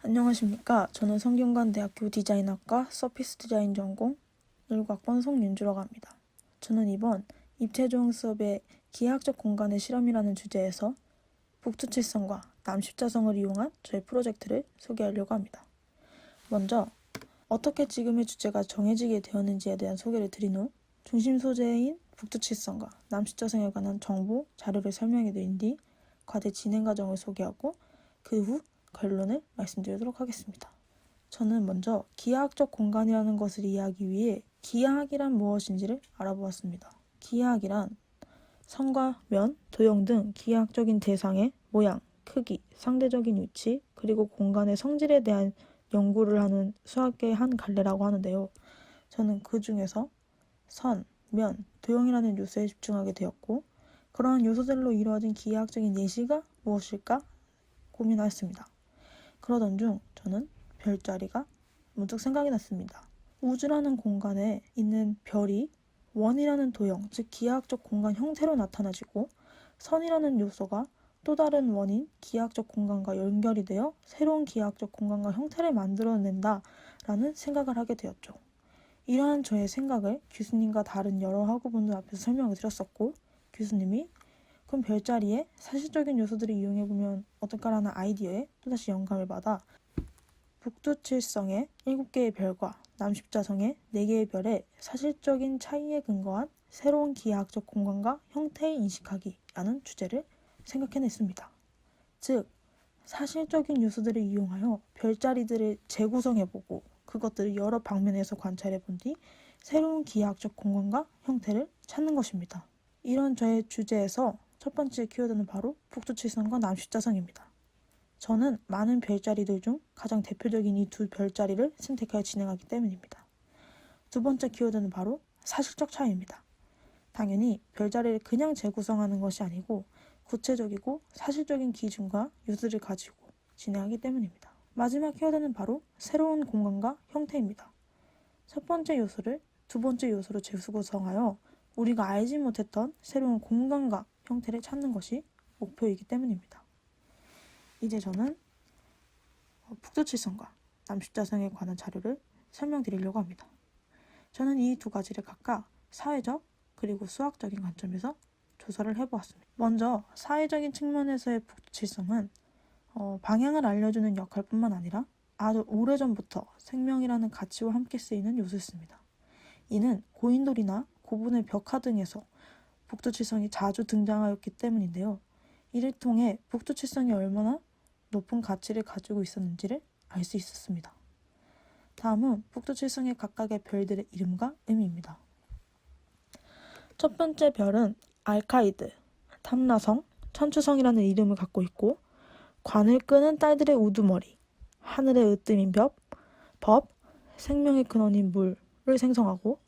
안녕하십니까. 저는 성균관대학교 디자인학과 서피스 디자인 전공 1학번 송윤주라고 합니다. 저는 이번 입체조형 수업의 기하학적 공간의 실험이라는 주제에서 북두칠성과 남십자성을 이용한 저희 프로젝트를 소개하려고 합니다. 먼저 어떻게 지금의 주제가 정해지게 되었는지에 대한 소개를 드린 후 중심 소재인 북두칠성과 남십자성에 관한 정보, 자료를 설명해 드린 뒤 과제 진행 과정을 소개하고 그 후 결론을 말씀드리도록 하겠습니다. 저는 먼저 기하학적 공간이라는 것을 이해하기 위해 기하학이란 무엇인지를 알아보았습니다. 기하학이란 선과 면, 도형 등 기하학적인 대상의 모양, 크기, 상대적인 위치, 그리고 공간의 성질에 대한 연구를 하는 수학의 한 갈래라고 하는데요. 저는 그 중에서 선, 면, 도형이라는 요소에 집중하게 되었고 그러한 요소들로 이루어진 기하학적인 예시가 무엇일까 고민하였습니다. 그러던 중 저는 별자리가 문득 생각이 났습니다. 우주라는 공간에 있는 별이 원이라는 도형, 즉 기하학적 공간 형태로 나타나지고 선이라는 요소가 또 다른 원인, 기하학적 공간과 연결이 되어 새로운 기하학적 공간과 형태를 만들어낸다라는 생각을 하게 되었죠. 이러한 저의 생각을 교수님과 다른 여러 학우분들 앞에서 설명을 드렸었고 교수님이 그럼 별자리에 사실적인 요소들을 이용해보면 어떨까라는 아이디어에 또다시 영감을 받아 북두칠성의 7개의 별과 남십자성의 4개의 별의 사실적인 차이에 근거한 새로운 기하학적 공간과 형태를 인식하기라는 주제를 생각해냈습니다. 즉, 사실적인 요소들을 이용하여 별자리들을 재구성해보고 그것들을 여러 방면에서 관찰해본 뒤 새로운 기하학적 공간과 형태를 찾는 것입니다. 이런 저의 주제에서 첫 번째 키워드는 바로 북두칠성과 남십자성입니다. 저는 많은 별자리들 중 가장 대표적인 이 두 별자리를 선택하여 진행하기 때문입니다. 두 번째 키워드는 바로 사실적 차이입니다. 당연히 별자리를 그냥 재구성하는 것이 아니고 구체적이고 사실적인 기준과 요소를 가지고 진행하기 때문입니다. 마지막 키워드는 바로 새로운 공간과 형태입니다. 첫 번째 요소를 두 번째 요소로 재구성하여 우리가 알지 못했던 새로운 공간과 형태를 찾는 것이 목표이기 때문입니다. 이제 저는 북두칠성과 남십자성에 관한 자료를 설명드리려고 합니다. 저는 이 두 가지를 각각 사회적 그리고 수학적인 관점에서 조사를 해보았습니다. 먼저 사회적인 측면에서의 북두칠성은 방향을 알려주는 역할뿐만 아니라 아주 오래전부터 생명이라는 가치와 함께 쓰이는 요소였습니다. 이는 고인돌이나 고분의 벽화 등에서 북두칠성이 자주 등장하였기 때문인데요. 이를 통해 북두칠성이 얼마나 높은 가치를 가지고 있었는지를 알 수 있었습니다. 다음은 북두칠성의 각각의 별들의 이름과 의미입니다. 첫 번째 별은 알카이드, 탐라성, 천추성이라는 이름을 갖고 있고 관을 끄는 딸들의 우두머리, 하늘의 으뜸인 법, 생명의 근원인 물을 생성하고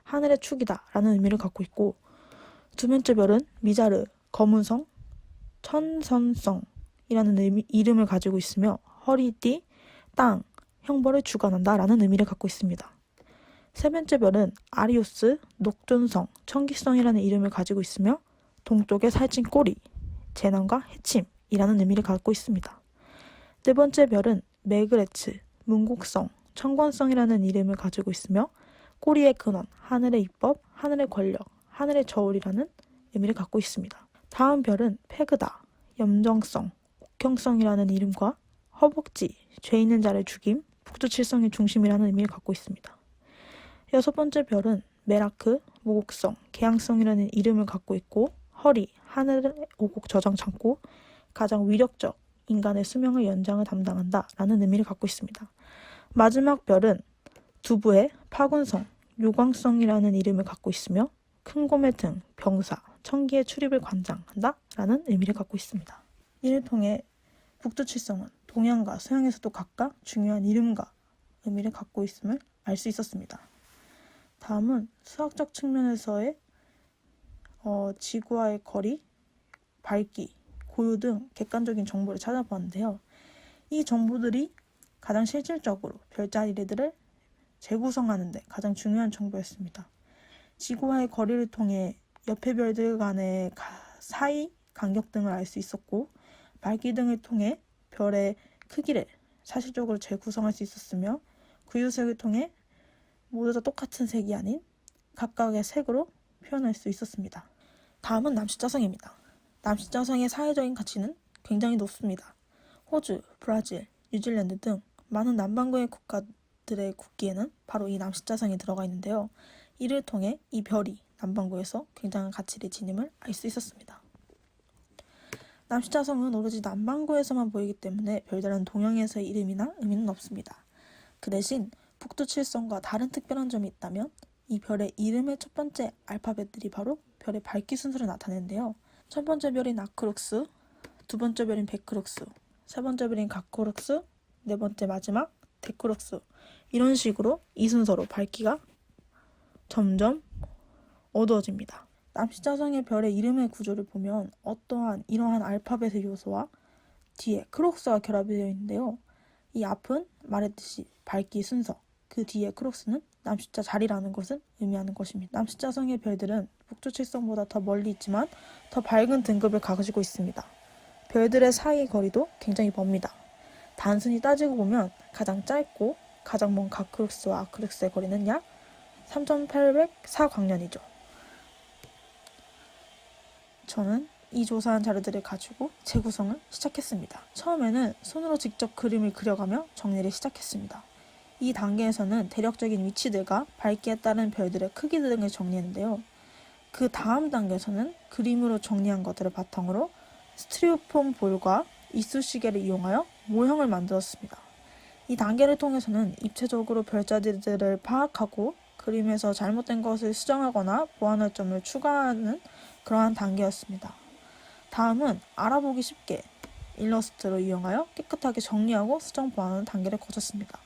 하늘의 축이다 라는 의미를 갖고 있고, 두 번째 별은 미자르, 검은성, 천선성이라는 이름을 가지고 있으며 허리띠, 땅, 형벌을 주관한다 라는 의미를 갖고 있습니다. 세 번째 별은 아리오스, 녹존성, 청기성이라는 이름을 가지고 있으며 동쪽의 살찐 꼬리, 재난과 해침이라는 의미를 갖고 있습니다. 네 번째 별은 메그레츠, 문곡성, 청권성이라는 이름을 가지고 있으며 꼬리의 근원, 하늘의 입법, 하늘의 권력, 하늘의 저울이라는 의미를 갖고 있습니다. 다음 별은 페그다, 염정성, 옥형성이라는 이름과 허벅지, 죄 있는 자를 죽임, 북두칠성의 중심이라는 의미를 갖고 있습니다. 여섯 번째 별은 메라크, 모곡성, 개양성이라는 이름을 갖고 있고 허리, 하늘의 오곡 저장 창고, 가장 위력적 인간의 수명을 연장을 담당한다 라는 의미를 갖고 있습니다. 마지막 별은 두부의 파군성, 요광성이라는 이름을 갖고 있으며 큰 곰의 등, 병사, 청기의 출입을 관장한다 라는 의미를 갖고 있습니다. 이를 통해 북두칠성은 동양과 서양에서도 각각 중요한 이름과 의미를 갖고 있음을 알 수 있었습니다. 다음은 수학적 측면에서의 지구와의 거리, 밝기, 고유 등 객관적인 정보를 찾아보았는데요. 이 정보들이 가장 실질적으로 별자리들을 재구성하는 데 가장 중요한 정보였습니다. 지구와의 거리를 통해 옆의 별들 간의 사이, 간격 등을 알 수 있었고 밝기 등을 통해 별의 크기를 사실적으로 재구성할 수 있었으며 구유색을 통해 모두 다 똑같은 색이 아닌 각각의 색으로 표현할 수 있었습니다. 다음은 남십자성입니다. 남십자성의 사회적인 가치는 굉장히 높습니다. 호주, 브라질, 뉴질랜드 등 많은 남반구의 국가들의 국기에는 바로 이 남십자성이 들어가 있는데요. 이를 통해 이 별이 남반구에서 굉장한 가치를 지님을 알 수 있었습니다. 남십자성은 오로지 남반구에서만 보이기 때문에 별다른 동양에서의 이름이나 의미는 없습니다. 그 대신 북두칠성과 다른 특별한 점이 있다면 이 별의 이름의 첫 번째 알파벳들이 바로 별의 밝기 순서를 나타내는데요. 첫 번째 별인 아크룩스, 두 번째 별인 베크룩스, 세 번째 별인 가코룩스, 네 번째 마지막 데크룩스, 이런 식으로 이 순서로 밝기가 점점 어두워집니다. 남십자성의 별의 이름의 구조를 보면 어떠한 이러한 알파벳의 요소와 뒤에 크록스가 결합이 되어 있는데요. 이 앞은 말했듯이 밝기 순서, 그 뒤에 크록스는 남십자 자리라는 것을 의미하는 것입니다. 남십자성의 별들은 북두칠성보다 더 멀리 있지만 더 밝은 등급을 가지고 있습니다. 별들의 사이 거리도 굉장히 멉니다. 단순히 따지고 보면 가장 짧고 가장 먼 가크룩스와 아크룩스의 거리는 약 3804광년이죠. 저는 이 조사한 자료들을 가지고 재구성을 시작했습니다. 처음에는 손으로 직접 그림을 그려가며 정리를 시작했습니다. 이 단계에서는 대략적인 위치들과 밝기에 따른 별들의 크기 등을 정리했는데요. 그 다음 단계에서는 그림으로 정리한 것들을 바탕으로 스티로폼 볼과 이쑤시개를 이용하여 모형을 만들었습니다. 이 단계를 통해서는 입체적으로 별자리들을 파악하고 그림에서 잘못된 것을 수정하거나 보완할 점을 추가하는 그러한 단계였습니다. 다음은 알아보기 쉽게 일러스트를 이용하여 깨끗하게 정리하고 수정 보완하는 단계를 거쳤습니다.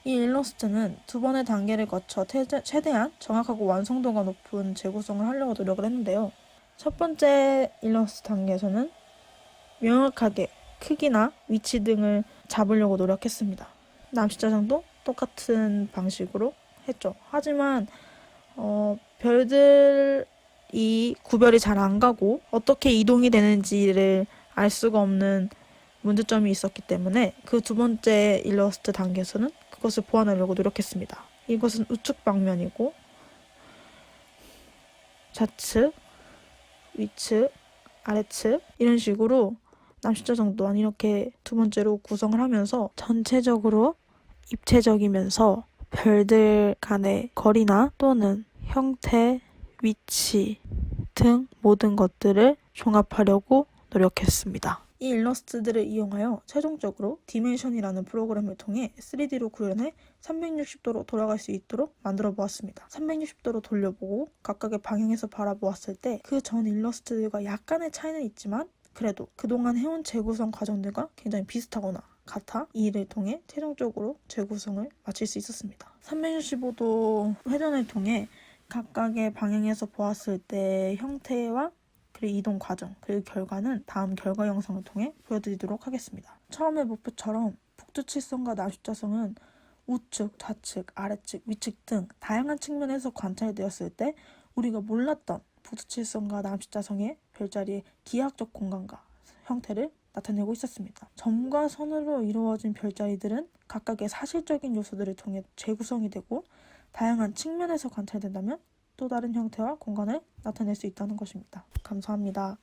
이 일러스트는 두 번의 단계를 거쳐 최대한 정확하고 완성도가 높은 재구성을 하려고 노력을 했는데요. 첫 번째 일러스트 단계에서는 명확하게 크기나 위치 등을 잡으려고 노력했습니다. 남시자장도 똑같은 방식으로 했죠. 하지만 별들이 구별이 잘 안 가고 어떻게 이동이 되는지를 알 수가 없는 문제점이 있었기 때문에 그 두 번째 일러스트 단계에서는 그것을 보완하려고 노력했습니다. 이것은 우측 방면이고 좌측, 위측, 아래측 이런 식으로 남시자정 또한 이렇게 두 번째로 구성을 하면서 전체적으로 입체적이면서 별들 간의 거리나 또는 형태, 위치 등 모든 것들을 종합하려고 노력했습니다. 이 일러스트들을 이용하여 최종적으로 디멘션이라는 프로그램을 통해 3D로 구현해 360도로 돌아갈 수 있도록 만들어 보았습니다. 360도로 돌려보고 각각의 방향에서 바라보았을 때 그 전 일러스트들과 약간의 차이는 있지만 그래도 그동안 해온 재구성 과정들과 굉장히 비슷하거나 같아 이 일을 통해 최종적으로 재구성을 마칠 수 있었습니다. 365도 회전을 통해 각각의 방향에서 보았을 때 형태와 그리고 이동 과정, 그리고 결과는 다음 결과 영상을 통해 보여드리도록 하겠습니다. 처음의 목표처럼 북두칠성과 남십자성은 우측, 좌측, 아래측, 위측 등 다양한 측면에서 관찰되었을 때 우리가 몰랐던 북두칠성과 남십자성의 별자리의 기하학적 공간과 형태를 나타내고 있었습니다. 점과 선으로 이루어진 별자리들은 각각의 사실적인 요소들을 통해 재구성이 되고 다양한 측면에서 관찰된다면 또 다른 형태와 공간을 나타낼 수 있다는 것입니다. 감사합니다.